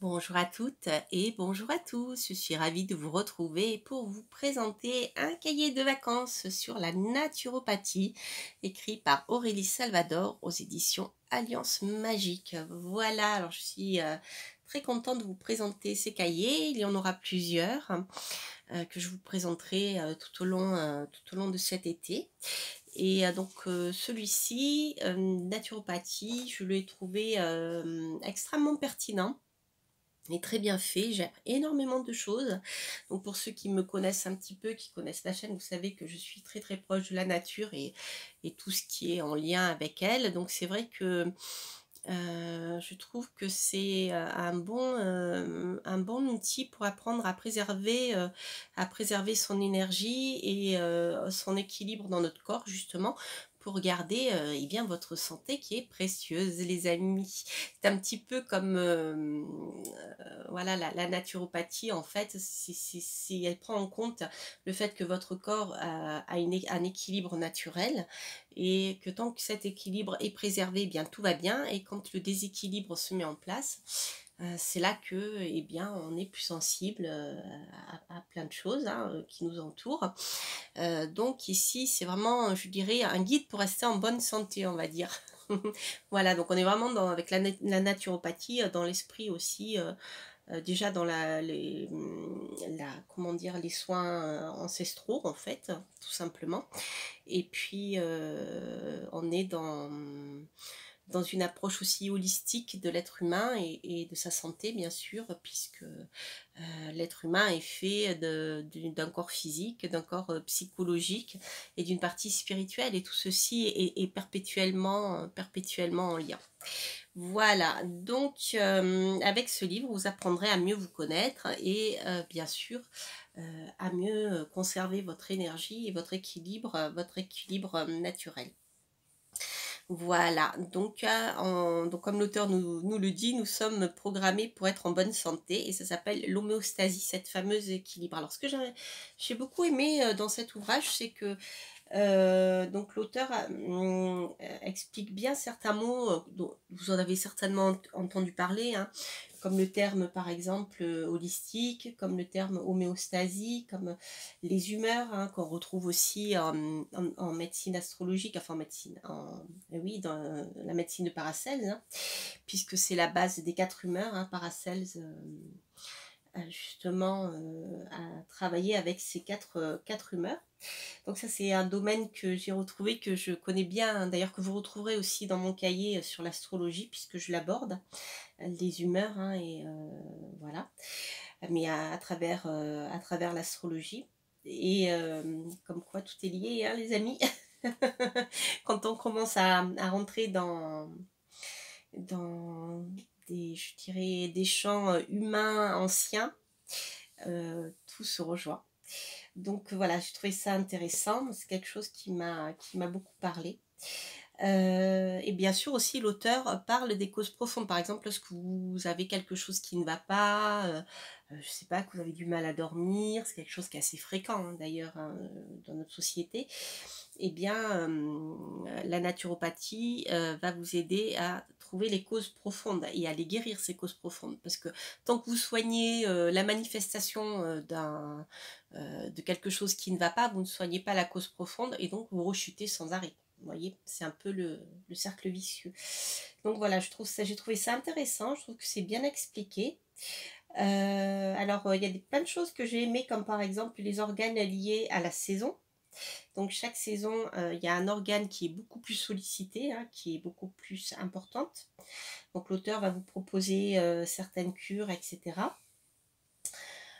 Bonjour à toutes et bonjour à tous, je suis ravie de vous retrouver pour vous présenter un cahier de vacances sur la naturopathie écrit par Aurélie Salvador aux éditions Alliance Magique. Voilà, alors je suis très contente de vous présenter ces cahiers, il y en aura plusieurs que je vous présenterai tout au long de cet été. Et donc celui-ci, naturopathie, je l'ai trouvé extrêmement pertinent et très bien fait, j'ai appris énormément de choses. Donc pour ceux qui me connaissent un petit peu, qui connaissent la chaîne, vous savez que je suis très très proche de la nature et tout ce qui est en lien avec elle. Donc c'est vrai que je trouve que c'est un bon outil pour apprendre à préserver son énergie et son équilibre dans notre corps, justement, pour garder eh bien, votre santé qui est précieuse, les amis. C'est un petit peu comme voilà, la naturopathie, en fait, si elle prend en compte le fait que votre corps a un équilibre naturel et que tant que cet équilibre est préservé, eh bien tout va bien, et quand le déséquilibre se met en place, c'est là que eh bien on est plus sensible à plein de choses qui nous entourent. Donc ici c'est vraiment, je dirais, un guide pour rester en bonne santé, on va dire. Voilà, donc on est vraiment avec la naturopathie dans l'esprit aussi, déjà dans comment dire, les soins ancestraux, en fait, tout simplement. Et puis on est dans une approche aussi holistique de l'être humain et de sa santé, bien sûr, puisque l'être humain est fait d'un corps physique, d'un corps psychologique et d'une partie spirituelle, et tout ceci est perpétuellement en lien. Voilà, donc avec ce livre, vous apprendrez à mieux vous connaître et bien sûr à mieux conserver votre énergie et votre équilibre naturel. Voilà, donc comme l'auteur nous le dit, nous sommes programmés pour être en bonne santé, et ça s'appelle l'homéostasie, cette fameuse équilibre. Alors ce que j'ai beaucoup aimé dans cet ouvrage, c'est que donc l'auteur explique bien certains mots dont vous en avez certainement entendu parler, hein, comme le terme par exemple holistique, comme le terme homéostasie, comme les humeurs qu'on retrouve aussi en médecine astrologique, enfin en médecine, oui, dans la médecine de Paracelse, hein, puisque c'est la base des 4 humeurs, hein, Paracelse justement à travailler avec ces quatre humeurs. Donc ça c'est un domaine que j'ai retrouvé, que je connais bien, hein, d'ailleurs que vous retrouverez aussi dans mon cahier sur l'astrologie, puisque je l'aborde, les humeurs, hein, et voilà, mais à travers l'astrologie. Et comme quoi tout est lié, hein, les amis. Quand on commence à rentrer dans je dirais, des champs humains anciens, tout se rejoint. Donc voilà, j'ai trouvé ça intéressant, c'est quelque chose qui m'a beaucoup parlé. Et bien sûr aussi l'auteur parle des causes profondes. Par exemple, lorsque vous avez quelque chose qui ne va pas, je sais pas, que vous avez du mal à dormir, c'est quelque chose qui est assez fréquent, hein, d'ailleurs, hein, dans notre société, eh bien la naturopathie va vous aider à trouver les causes profondes et à les guérir, ces causes profondes, parce que tant que vous soignez la manifestation de quelque chose qui ne va pas, vous ne soignez pas la cause profonde, et donc vous rechutez sans arrêt. Vous voyez, c'est un peu le cercle vicieux. Donc voilà, j'ai trouvé ça intéressant, je trouve que c'est bien expliqué. Alors, il y a plein de choses que j'ai aimées, comme par exemple les organes liés à la saison. Donc chaque saison, il y a un organe qui est beaucoup plus sollicité, hein, qui est beaucoup plus importante. Donc l'auteur va vous proposer certaines cures, etc.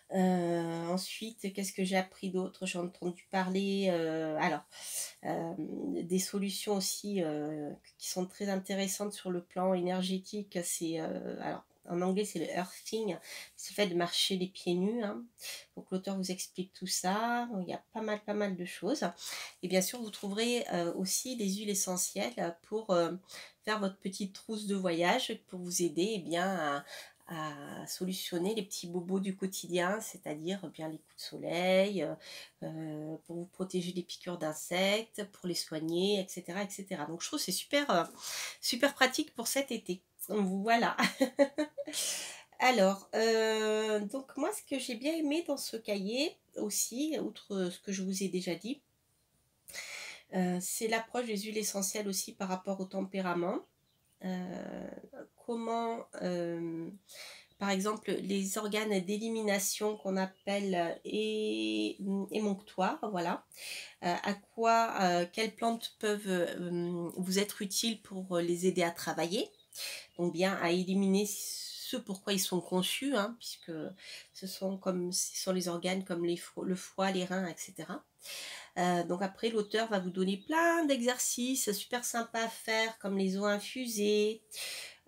Ensuite, qu'est-ce que j'ai appris d'autre? J'ai entendu parler, des solutions aussi qui sont très intéressantes sur le plan énergétique. C'est alors en anglais c'est le earthing, c'est le fait de marcher les pieds nus, hein. Donc l'auteur vous explique tout ça, il y a pas mal de choses. Et bien sûr vous trouverez aussi des huiles essentielles pour faire votre petite trousse de voyage, pour vous aider à solutionner les petits bobos du quotidien, c'est-à-dire bien les coups de soleil, pour vous protéger des piqûres d'insectes, pour les soigner, etc., etc. Donc je trouve que c'est super pratique pour cet été. Voilà. Alors, donc moi, ce que j'ai bien aimé dans ce cahier aussi, outre ce que je vous ai déjà dit, c'est l'approche des huiles essentielles aussi par rapport au tempérament. Comment, par exemple, les organes d'élimination qu'on appelle émonctoires, voilà. Quelles plantes peuvent vous être utiles pour les aider à travailler, donc bien à éliminer ce pourquoi ils sont conçus, hein, puisque ce sont les organes comme le foie, les reins, etc. Donc après, l'auteur va vous donner plein d'exercices super sympas à faire, comme les eaux infusées,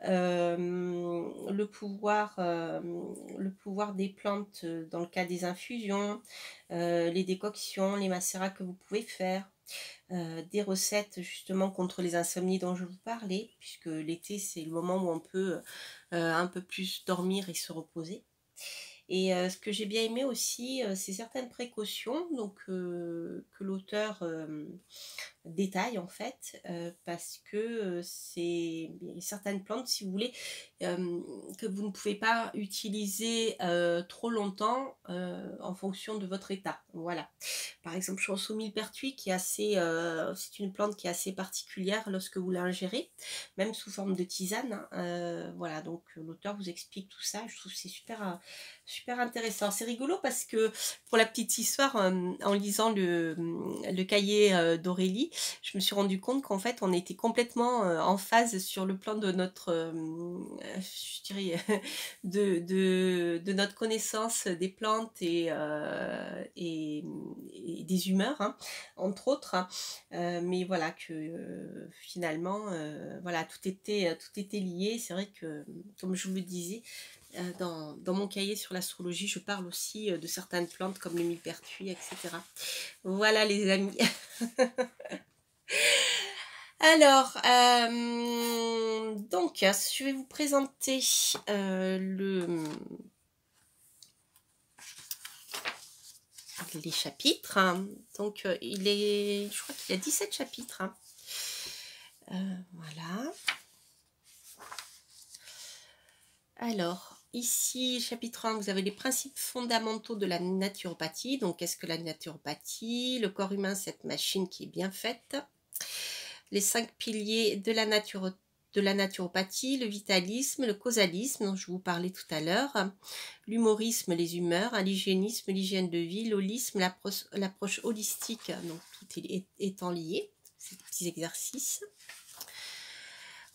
le pouvoir des plantes dans le cas des infusions, les décoctions, les macérats que vous pouvez faire, des recettes justement contre les insomnies dont je vous parlais, puisque l'été c'est le moment où on peut un peu plus dormir et se reposer. Et ce que j'ai bien aimé aussi, c'est certaines précautions donc, que l'auteur détail en fait, parce que c'est certaines plantes, si vous voulez, que vous ne pouvez pas utiliser trop longtemps en fonction de votre état. Voilà. Par exemple, je pense au millepertuis qui est assez, c'est une plante qui est assez particulière lorsque vous l'ingérez, même sous forme de tisane, hein. Voilà, donc l'auteur vous explique tout ça. Je trouve que c'est super intéressant. C'est rigolo parce que pour la petite histoire, en lisant le cahier d'Aurélie, je me suis rendu compte qu'en fait on était complètement en phase sur le plan de notre, je dirais, de notre connaissance des plantes et des humeurs, hein, entre autres, hein. Mais voilà que finalement, voilà, tout était lié. C'est vrai que, comme je vous le disais, dans mon cahier sur l'astrologie, je parle aussi de certaines plantes comme le millepertuis, etc. Voilà les amis. Alors, donc, je vais vous présenter les chapitres. Donc, je crois qu'il y a 17 chapitres, hein. Voilà. Alors, ici, chapitre 1, vous avez les principes fondamentaux de la naturopathie. Donc, qu'est-ce que la naturopathie? Le corps humain, cette machine qui est bien faite. Les 5 piliers de la naturopathie, le vitalisme, le causalisme dont je vous parlais tout à l'heure, l'humorisme, les humeurs, l'hygiénisme, l'hygiène de vie, l'holisme, l'approche holistique, donc tout étant lié, ces petits exercices.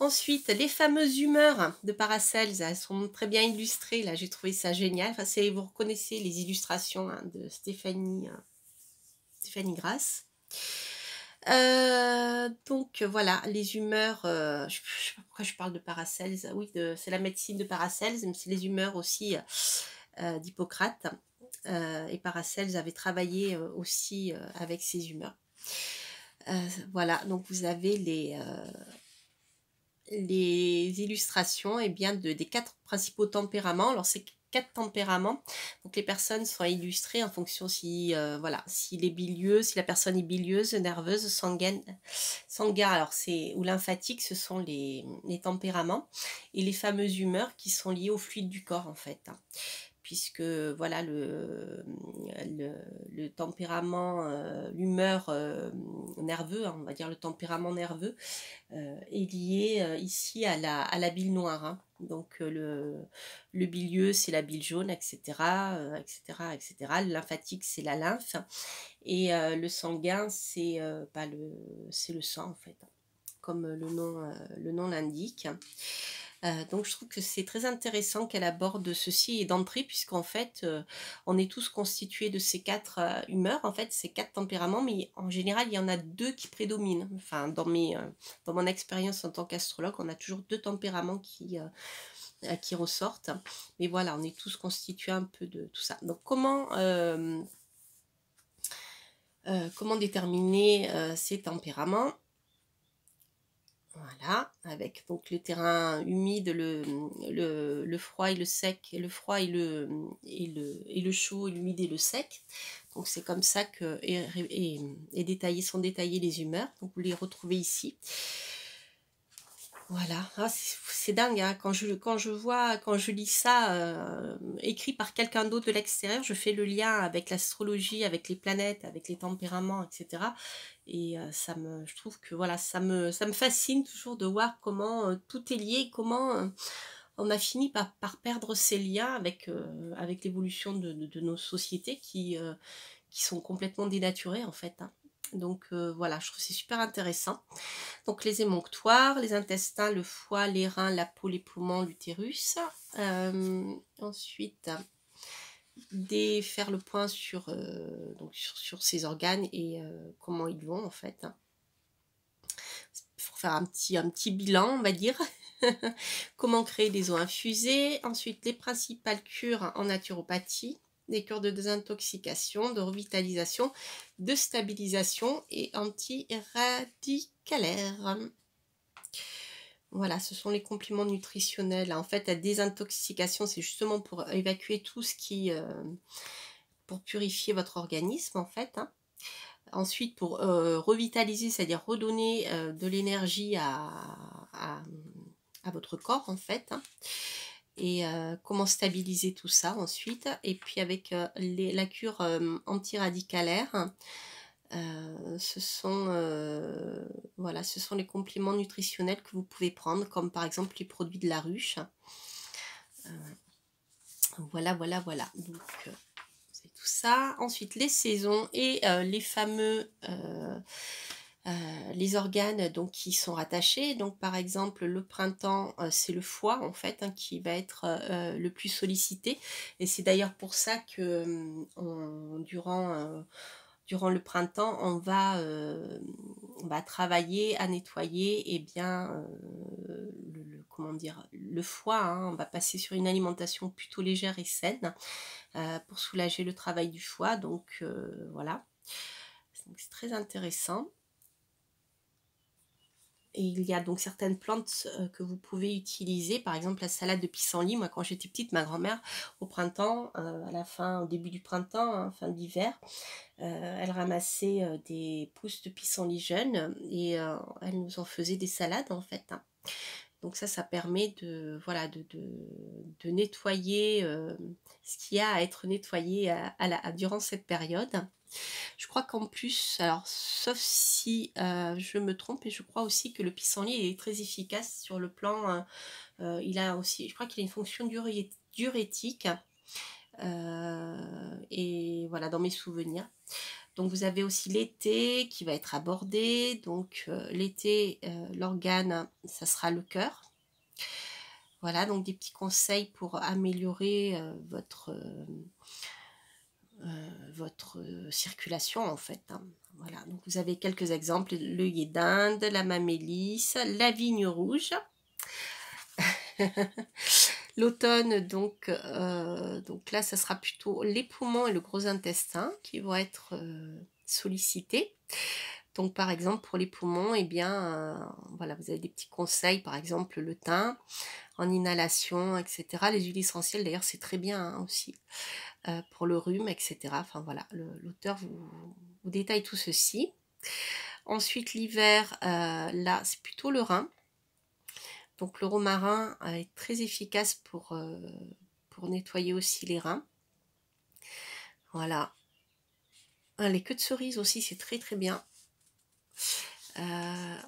Ensuite, les fameuses humeurs de Paracelse, elles sont très bien illustrées, là j'ai trouvé ça génial. Enfin, vous reconnaissez les illustrations, hein, de Stéphanie Grasse. Donc voilà, les humeurs, je ne sais pas pourquoi je parle de Paracelse, oui, c'est la médecine de Paracelse, mais c'est les humeurs aussi d'Hippocrate. Et Paracelse avait travaillé aussi avec ces humeurs. Voilà, donc vous avez les illustrations bien, des 4 principaux tempéraments. Alors c'est 4 tempéraments, donc les personnes sont illustrées en fonction si la personne est bilieuse, nerveuse, sanguine, alors ou lymphatique, ce sont les tempéraments, et les fameuses humeurs qui sont liées au fluide du corps en fait, hein. Puisque voilà le tempérament, l'humeur nerveux, hein, on va dire le tempérament nerveux, est lié ici à la bile noire, hein. Donc le bilieux c'est la bile jaune, etc., etc. Le lymphatique c'est la lymphe, et le sanguin c'est le sang en fait, comme le nom l'indique. Donc je trouve que c'est très intéressant qu'elle aborde ceci et d'entrée, puisqu'en fait on est tous constitués de ces 4 humeurs, en fait ces 4 tempéraments, mais en général il y en a 2 qui prédominent. Enfin dans mon expérience en tant qu'astrologue, on a toujours 2 tempéraments qui ressortent, mais voilà, on est tous constitués un peu de tout ça. Donc comment déterminer ces tempéraments? Voilà, avec donc le terrain humide, le froid et le sec, le froid et le chaud, et l'humide et le sec. Donc c'est comme ça que sont détaillées les humeurs. Donc vous les retrouvez ici. Voilà, ah, c'est dingue, hein. Quand je lis ça écrit par quelqu'un d'autre de l'extérieur, je fais le lien avec l'astrologie, avec les planètes, avec les tempéraments, etc. Et je trouve que voilà, ça me fascine toujours de voir comment tout est lié, comment on a fini par perdre ces liens avec l'évolution de nos sociétés qui sont complètement dénaturées en fait, hein. Donc voilà, je trouve que c'est super intéressant. Donc les émonctoires, les intestins, le foie, les reins, la peau, les poumons, l'utérus. Ensuite, faire le point sur ces organes et comment ils vont en fait. Il faut faire un petit bilan, on va dire. Comment créer des eaux infusées. Ensuite, les principales cures en naturopathie. Des cures de désintoxication, de revitalisation, de stabilisation et anti-radicalaire. Voilà, ce sont les compléments nutritionnels. En fait, la désintoxication, c'est justement pour évacuer tout ce qui... pour purifier votre organisme, en fait, hein. Ensuite, pour revitaliser, c'est-à-dire redonner de l'énergie à votre corps, en fait, hein. Et comment stabiliser tout ça ensuite. Et puis avec la cure antiradicalaire, voilà, ce sont les compléments nutritionnels que vous pouvez prendre, comme par exemple les produits de la ruche. Voilà, voilà, voilà. Donc, c'est tout ça. Ensuite, les saisons et les fameux... les organes donc qui sont rattachés. Donc par exemple le printemps c'est le foie en fait, hein, qui va être le plus sollicité, et c'est d'ailleurs pour ça que durant le printemps on va travailler à nettoyer et bien comment dire, le foie, hein. On va passer sur une alimentation plutôt légère et saine pour soulager le travail du foie. Donc voilà, c'est très intéressant. Et il y a donc certaines plantes que vous pouvez utiliser, par exemple la salade de pissenlit. Moi, quand j'étais petite, ma grand-mère, au printemps, au début du printemps, hein, fin d'hiver, elle ramassait des pousses de pissenlit jeunes et elle nous en faisait des salades en fait, hein. Donc ça permet voilà, de nettoyer ce qu'il y a à être nettoyé durant cette période. Je crois qu'en plus, alors sauf si je me trompe, et je crois aussi que le pissenlit est très efficace sur le plan, il a aussi, je crois qu'il a une fonction diurétique, et voilà, dans mes souvenirs. Donc vous avez aussi l'été qui va être abordé. Donc l'été, l'organe, ça sera le cœur. Voilà, donc des petits conseils pour améliorer votre circulation en fait, hein. Voilà, donc vous avez quelques exemples: l'œillet d'Inde, la mamélisse, la vigne rouge. L'automne, donc là, ça sera plutôt les poumons et le gros intestin qui vont être sollicités. Donc par exemple pour les poumons, eh bien voilà, vous avez des petits conseils, par exemple le thym en inhalation, etc. Les huiles essentielles d'ailleurs c'est très bien, hein, aussi pour le rhume, etc. Enfin voilà, l'auteur vous détaille tout ceci. Ensuite l'hiver, là c'est plutôt le rein. Donc le romarin est très efficace pour nettoyer aussi les reins. Voilà. Les queues de cerise aussi, c'est très très bien.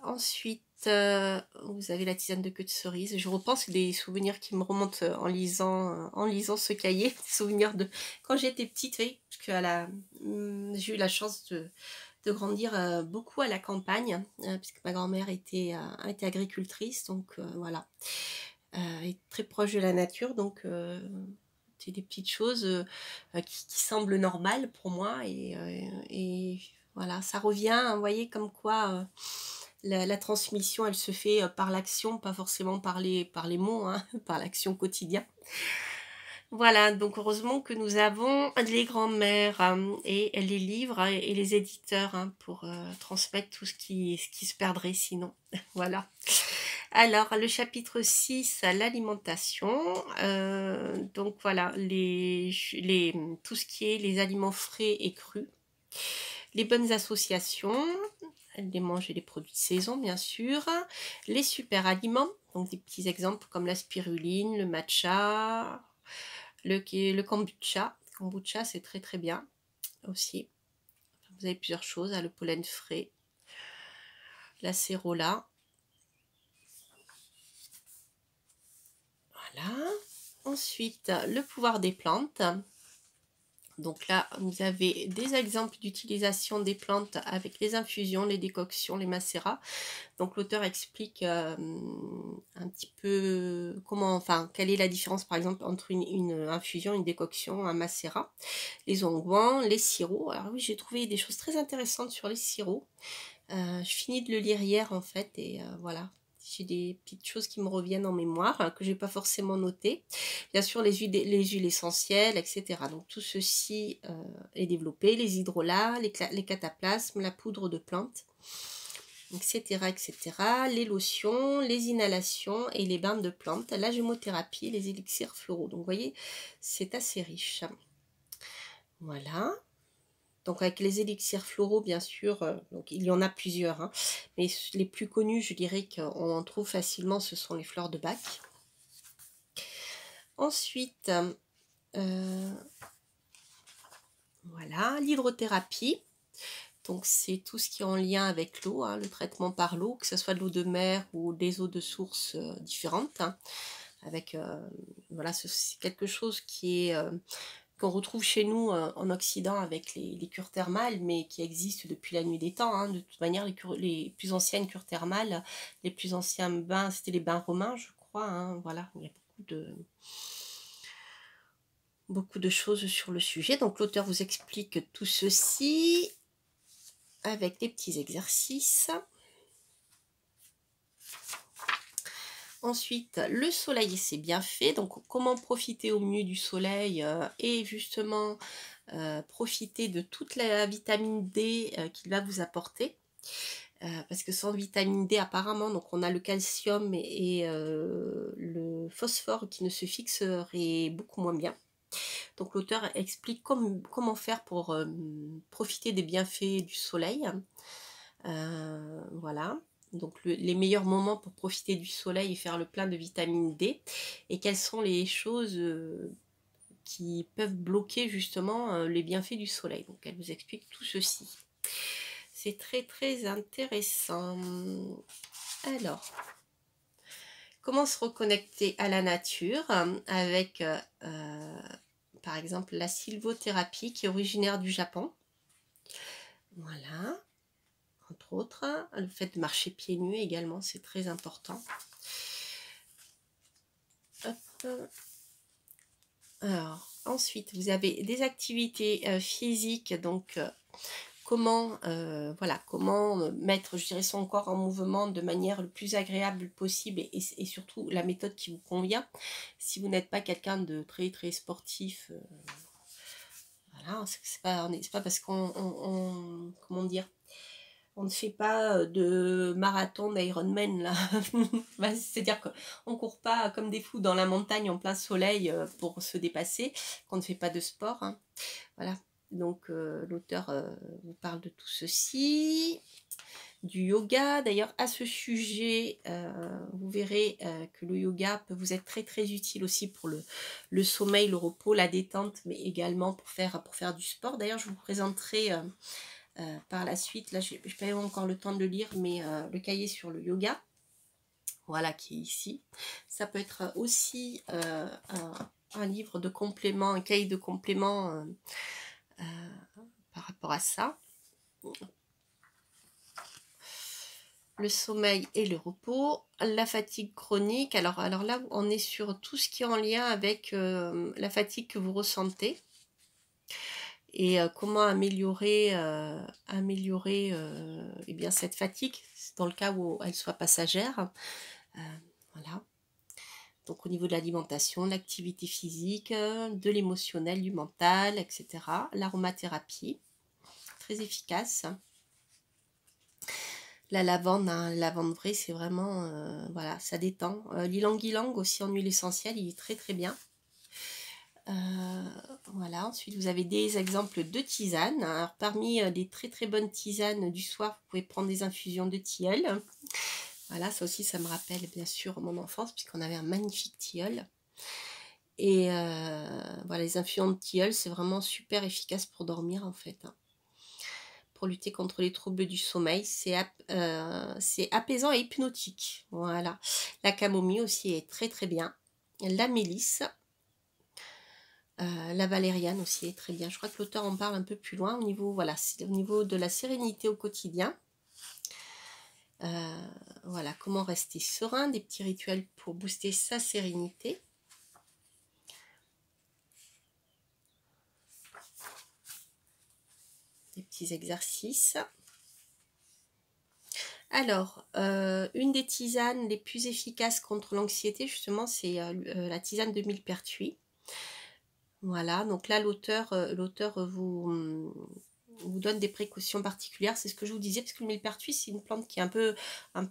Ensuite, vous avez la tisane de queue de cerise. Je repense des souvenirs qui me remontent en lisant ce cahier. Des souvenirs de quand j'étais petite, oui, parce que j'ai eu la chance de grandir beaucoup à la campagne, puisque ma grand-mère était agricultrice, donc voilà, est très proche de la nature, donc c'est des petites choses qui semblent normales pour moi, et voilà, ça revient, vous voyez, comme quoi la transmission, elle se fait par l'action, pas forcément par les mots, hein, par l'action quotidienne. Voilà, donc heureusement que nous avons les grands-mères et les livres, hein, et les éditeurs, hein, pour transmettre tout ce qui se perdrait sinon. Voilà. Alors, le chapitre 6, l'alimentation. Donc voilà, tout ce qui est les aliments frais et crus. Les bonnes associations. les manger les produits de saison, bien sûr. Les super aliments, donc des petits exemples comme la spiruline, le matcha, le kombucha. Le kombucha, c'est très très bien aussi. Vous avez plusieurs choses, hein, le pollen frais, la cérola. Voilà. Ensuite, le pouvoir des plantes. Donc là, vous avez des exemples d'utilisation des plantes avec les infusions, les décoctions, les macérats. Donc l'auteur explique un petit peu comment, enfin, quelle est la différence par exemple entre une infusion, une décoction, un macérat, les onguents, les sirops. Alors oui, j'ai trouvé des choses très intéressantes sur les sirops. Je finis de le lire hier en fait et voilà. J'ai des petites choses qui me reviennent en mémoire, hein, que j'ai pas forcément notées. Bien sûr, les huiles essentielles, etc. Donc tout ceci est développé, les hydrolats, les cataplasmes, la poudre de plante, etc., etc. Les lotions, les inhalations et les bains de plantes, la gémothérapie, les élixirs floraux. Donc vous voyez, c'est assez riche. Voilà. Donc avec les élixirs floraux, bien sûr, donc il y en a plusieurs, hein, mais les plus connus, je dirais qu'on en trouve facilement, ce sont les fleurs de Bach. Ensuite, voilà, l'hydrothérapie. Donc c'est tout ce qui est en lien avec l'eau, hein, le traitement par l'eau, que ce soit de l'eau de mer ou des eaux de sources différentes. Hein, avec, voilà, c'est quelque chose qui est... qu'on retrouve chez nous en Occident avec les cures thermales, mais qui existent depuis la nuit des temps. Hein. De toute manière, les plus anciennes cures thermales, les plus anciens bains, c'était les bains romains, je crois. Hein. Voilà, il y a beaucoup de choses sur le sujet. Donc l'auteur vous explique tout ceci avec des petits exercices. Ensuite, le soleil et ses bienfaits. Donc, comment profiter au mieux du soleil et justement profiter de toute la vitamine D qu'il va vous apporter. Parce que sans vitamine D, apparemment, donc on a le calcium et le phosphore qui ne se fixeraient beaucoup moins bien. Donc, l'auteur explique comment faire pour profiter des bienfaits du soleil. Voilà. Donc les meilleurs moments pour profiter du soleil et faire le plein de vitamine D, et quelles sont les choses qui peuvent bloquer justement les bienfaits du soleil. Donc elle vous explique tout ceci. C'est très très intéressant. Alors, comment se reconnecter à la nature avec par exemple la sylvothérapie qui est originaire du Japon. Voilà. Entre autres, le fait de marcher pieds nus également, c'est très important. Hop. Alors, ensuite, vous avez des activités physiques, donc comment, voilà, comment mettre, je dirais, son corps en mouvement de manière le plus agréable possible et surtout la méthode qui vous convient. Si vous n'êtes pas quelqu'un de très très sportif, voilà, c'est pas parce qu'on comment dire, on ne fait pas de marathon d'Ironman là. C'est-à-dire qu'on ne court pas comme des fous dans la montagne en plein soleil pour se dépasser, qu'on ne fait pas de sport. Hein. Voilà. Donc l'auteur vous parle de tout ceci, du yoga. D'ailleurs, à ce sujet, vous verrez que le yoga peut vous être très très utile aussi pour le sommeil, le repos, la détente, mais également pour faire du sport. D'ailleurs, je vous présenterai... par la suite, là je n'ai pas encore le temps de le lire, mais le cahier sur le yoga, voilà, qui est ici. Ça peut être aussi un livre de complément, un cahier de complément par rapport à ça. Le sommeil et le repos, la fatigue chronique. Alors là, on est sur tout ce qui est en lien avec la fatigue que vous ressentez. Et comment améliorer eh bien, cette fatigue, dans le cas où elle soit passagère. Voilà. Donc au niveau de l'alimentation, l'activité physique, de l'émotionnel, du mental, etc. L'aromathérapie, très efficace. La lavande, hein, la lavande vraie, c'est vraiment, voilà, ça détend. L'ylang-ylang aussi en huile essentielle, il est très très bien. Voilà, ensuite vous avez des exemples de tisanes. Alors parmi les très très bonnes tisanes du soir, vous pouvez prendre des infusions de tilleul. Voilà, ça aussi ça me rappelle bien sûr mon enfance puisqu'on avait un magnifique tilleul. Et voilà, les infusions de tilleul, c'est vraiment super efficace pour dormir en fait, hein. Pour lutter contre les troubles du sommeil, c'est apaisant et hypnotique. Voilà, la camomille aussi est très très bien. La mélisse. La valériane aussi est très bien. Je crois que l'auteur en parle un peu plus loin au niveau, voilà, au niveau de la sérénité au quotidien. Voilà, comment rester serein, des petits rituels pour booster sa sérénité. Des petits exercices. Alors, une des tisanes les plus efficaces contre l'anxiété, justement, c'est la tisane de millepertuis. Voilà, donc là, l'auteur vous donne des précautions particulières. C'est ce que je vous disais, parce que le millepertuis, c'est une plante qui est un peu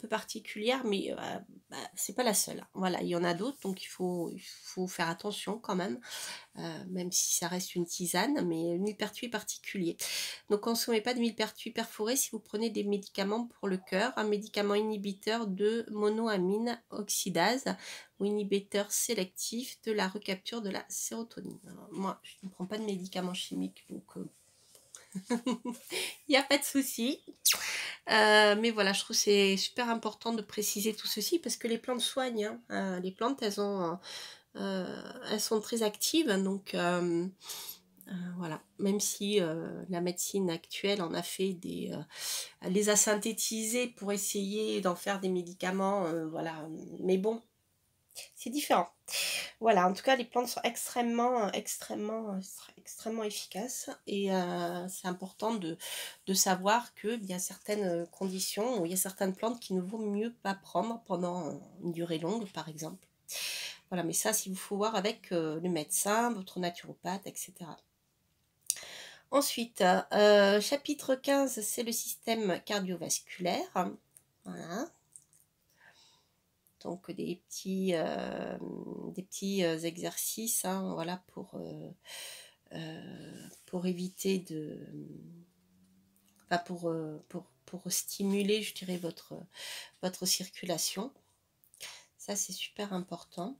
particulière, mais c'est pas la seule. Voilà, il y en a d'autres, donc il faut faire attention quand même si ça reste une tisane, mais le millepertuis est particulier. Donc, consommez pas de millepertuis perforé si vous prenez des médicaments pour le cœur, un médicament inhibiteur de monoamine oxydase ou inhibiteur sélectif de la recapture de la sérotonine. Alors, moi, je ne prends pas de médicaments chimiques, donc il n'y a pas de souci. Mais voilà, je trouve que c'est super important de préciser tout ceci parce que les plantes soignent, hein. Les plantes, elles sont très actives, donc voilà, même si la médecine actuelle en a fait elle les a synthétisés pour essayer d'en faire des médicaments, voilà, mais bon, c'est différent. Voilà, en tout cas, les plantes sont extrêmement efficaces et c'est important de savoir qu'il y a certaines conditions où il y a certaines plantes qu'il ne vaut mieux pas prendre pendant une durée longue, par exemple. Voilà, mais ça, il faut voir avec le médecin, votre naturopathe, etc. Ensuite, chapitre 15, c'est le système cardiovasculaire. Voilà. Donc des petits exercices, hein, voilà, pour éviter de... Enfin, pour stimuler, je dirais, votre circulation. Ça, c'est super important.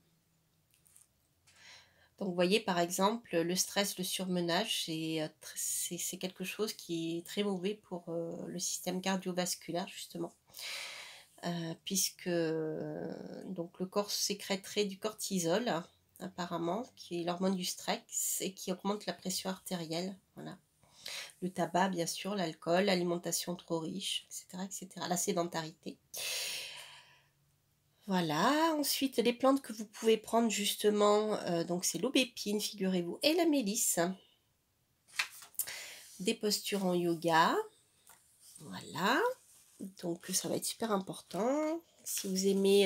Donc, vous voyez, par exemple, le stress, le surmenage, c'est quelque chose qui est très mauvais pour le système cardiovasculaire, justement. Puisque donc, le corps sécréterait du cortisol, apparemment, qui est l'hormone du stress et qui augmente la pression artérielle. Voilà. Le tabac, bien sûr, l'alcool, l'alimentation trop riche, etc., etc., la sédentarité. Voilà, ensuite les plantes que vous pouvez prendre justement, donc c'est l'aubépine, figurez-vous, et la mélisse. Des postures en yoga, voilà, donc ça va être super important. Si vous aimez,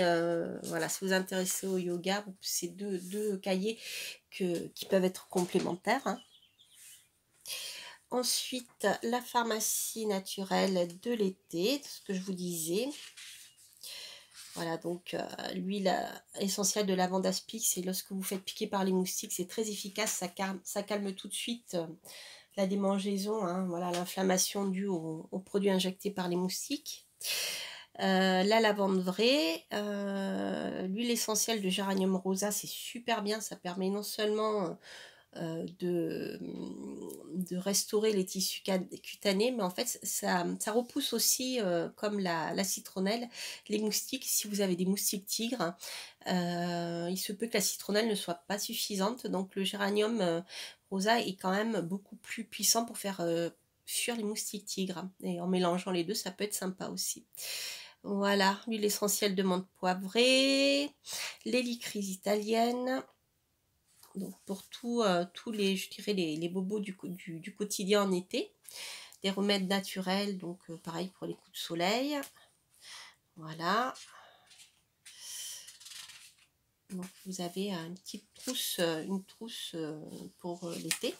voilà, si vous vous intéressez au yoga, c'est deux cahiers qui peuvent être complémentaires, hein. Ensuite, la pharmacie naturelle de l'été, ce que je vous disais. Voilà, donc l'huile essentielle de lavande aspic, c'est lorsque vous faites piquer par les moustiques, c'est très efficace, ça calme tout de suite la démangeaison, hein, voilà, l'inflammation due aux produits injectés par les moustiques. La lavande vraie, l'huile essentielle de géranium rosa, c'est super bien, ça permet non seulement de restaurer les tissus cutanés, mais en fait ça repousse aussi, comme la citronnelle, les moustiques. Si vous avez des moustiques tigres, il se peut que la citronnelle ne soit pas suffisante, donc le géranium rosa est quand même beaucoup plus puissant pour faire fuir les moustiques tigres, et en mélangeant les deux, ça peut être sympa aussi. Voilà, l'huile essentielle de menthe poivrée, l'hélicryse italienne. Donc pour tous les, je dirais, les bobos du quotidien en été. Des remèdes naturels, donc pareil pour les coups de soleil. Voilà. Donc vous avez une petite trousse, pour l'été.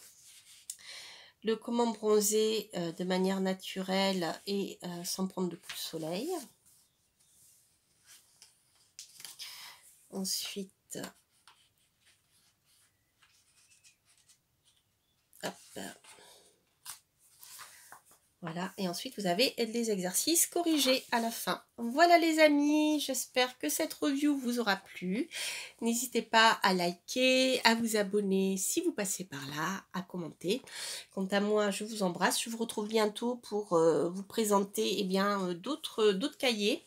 Le comment bronzer de manière naturelle et sans prendre de coups de soleil. Ensuite, Hop. Voilà, et ensuite vous avez les exercices corrigés à la fin. Voilà les amis, j'espère que cette review vous aura plu. N'hésitez pas à liker, à vous abonner si vous passez par là, à commenter. Quant à moi, je vous embrasse. Je vous retrouve bientôt pour vous présenter d'autres cahiers.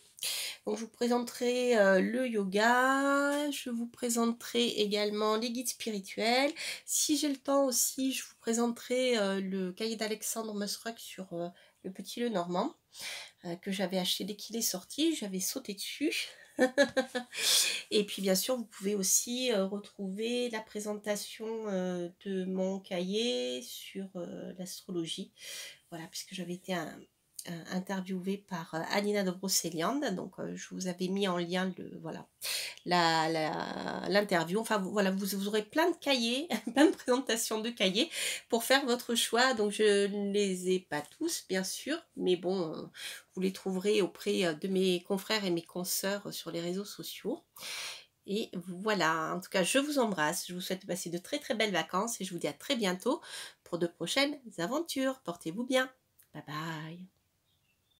Donc je vous présenterai le yoga, je vous présenterai également les guides spirituels. Si j'ai le temps aussi, je vous présenterai le cahier d'Alexandre Mosruck sur le Petit Lenormand, que j'avais acheté dès qu'il est sorti, j'avais sauté dessus. Et puis bien sûr, vous pouvez aussi retrouver la présentation de mon cahier sur l'astrologie. Voilà, puisque j'avais été interviewée par Anina de Brocéliande, donc je vous avais mis en lien l'interview. Enfin voilà, vous aurez plein de cahiers, plein de présentations de cahiers pour faire votre choix. Donc je ne les ai pas tous bien sûr, mais bon, vous les trouverez auprès de mes confrères et mes consoeurs sur les réseaux sociaux. Et voilà, en tout cas, je vous embrasse, je vous souhaite de passer de très très belles vacances et je vous dis à très bientôt pour de prochaines aventures. Portez-vous bien. Bye bye.